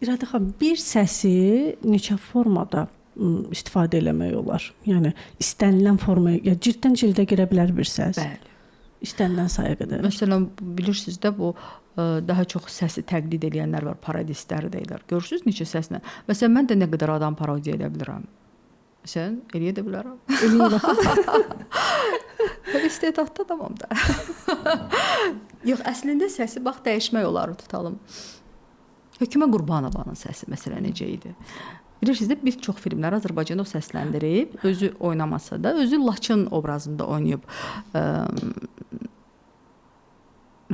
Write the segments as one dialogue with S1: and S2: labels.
S1: İradə xanım, bir səsi neçə formada istifadə eləmək olar? Yəni istənilən formaya, ya cilddən cildə girə bilər bir səs.
S2: Bəli.
S1: İstənilən sayıya qədər.
S2: Məsələn, bilirsiniz də bu daha çox səsi təqlid edənlər var, parodistlər deyirlər. Görürsüz neçə səslə. Məsələn, mən də nə qədər adam parodiya edə bilirəm. Sən eləyə də bilərəm.
S1: Eləyə baxın.
S2: İstedadda tamam da. Yox, əslində səsi bax dəyişmək olar, tutalım. Hökümə Qurbanovanın səsi məsələn necə idi? Bilirsiniz də bir çox filmlər Azərbaycanda o səsləndirib, özü oynamasa da, özü Laçın obrazında oynayıb.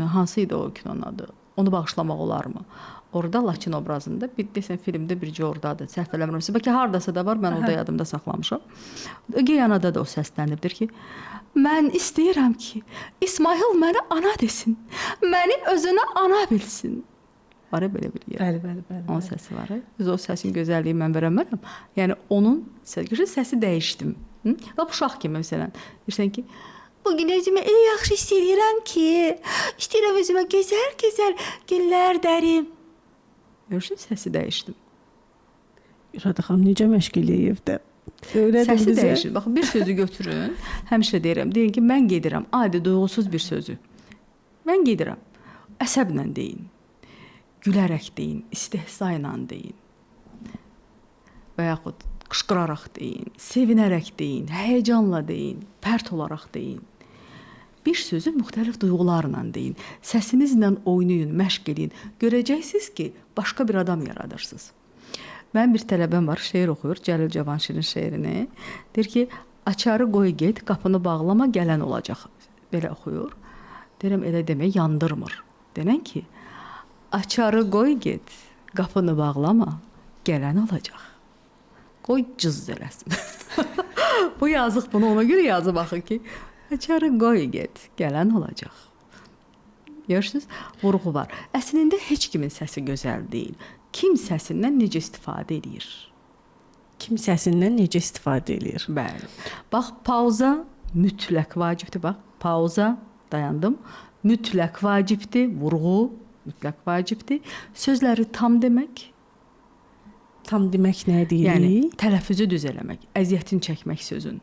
S2: Hansı idi o kinonun adı? Onu bağışlamaq olarmı? Orada Laçın obrazında bir desən filmdə bircə ordadır. Səhv eləmirəmsə, bəlkə hardasa da var, mən orada yadımda saxlamışam. Geyanada da o səslənibdir ki, mən istəyirəm ki, İsmail mənə ana desin. Məni özünə ana bilsin. Var belə bir yer.
S1: Bəli.
S2: Onun səsi var. O səsin gözəlliyi mən verəmərəm. Yəni onun səsi dəyişdim. Lap uşaq kimi məsələn. Deyirsən ki, bu gün özümü elə yaxşı hiss edirəm ki, istəyirəm özümə gözəl güllər dərim. Görürsün, səsi dəyişdim.
S1: İradə xanım necə məşq eləyib də?
S2: Səsi dəyişir. Baxın, bir sözü götürün. Həmişə deyirəm, deyin ki, mən gedirəm. Adi, duyğusuz bir sözü. Mən gedirəm. Əsəblə deyin. Gülərək deyin, istehza ilə deyin. Və yaxud qışqıraraq deyin, sevinərək deyin, həyəcanla deyin, pərt olaraq deyin. Bir sözü müxtəlif duyğularla deyin. Səsinizlə oynayın, məşq edin. Görəcəksiniz ki, başqa bir adam yaradırsınız. Mənim bir tələbəm var, şeir oxuyur, Cəlil Cavanşirin şeirini. Deyir ki, açarı qoy get, qapını bağlama, gələn olacaq. Belə oxuyur. Deyirəm, elə demək, yandırmır. Denən ki, açarı qoy get, qapını bağlama, gələn olacaq. Qoy cız eləsin. Bu yazıq bunu ona görə yazıb axı ki, açarı qoy get, gələn olacaq. Görürsünüz, vurğu var. Əslində heç kimin səsi gözəl deyil. Kim səsindən necə istifadə edir?
S1: Kim səsindən necə istifadə edir?
S2: Bəli. Bax, pauza mütləq vacibdir. Bax, pauza, dayandım. Mütləq vacibdir, vurğu mütləq vacibdir. Sözləri tam demək.
S1: Tam demək nə deyirik?
S2: Yəni tələffüzü düz eləmək, əziyyətini çəkmək sözün.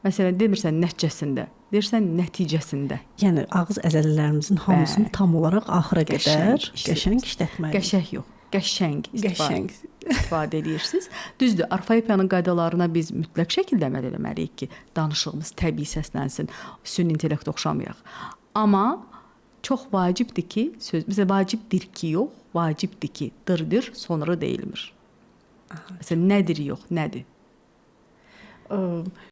S2: Məsələn, demirsən nəticəsində, deyirsən nəticəsində.
S1: Yəni ağız əzələlərimizin hamısını tam olaraq axıra qədər qəşəng işlətməliyik.
S2: Qəşəng yox, qəşəng istifadə edirsiniz. Düzdür, orfoepiyanın qaydalarına biz mütləq şəkildə əməl etməliyik ki, danışığımız təbii səslənsin, süni intellektə oxşamayaq. Amma çox vacibdir ki, bizə vacibdir ki, yox, vacibdir ki, dırdır, sonra deyilmir. Məsələn, nədir yox, nədir?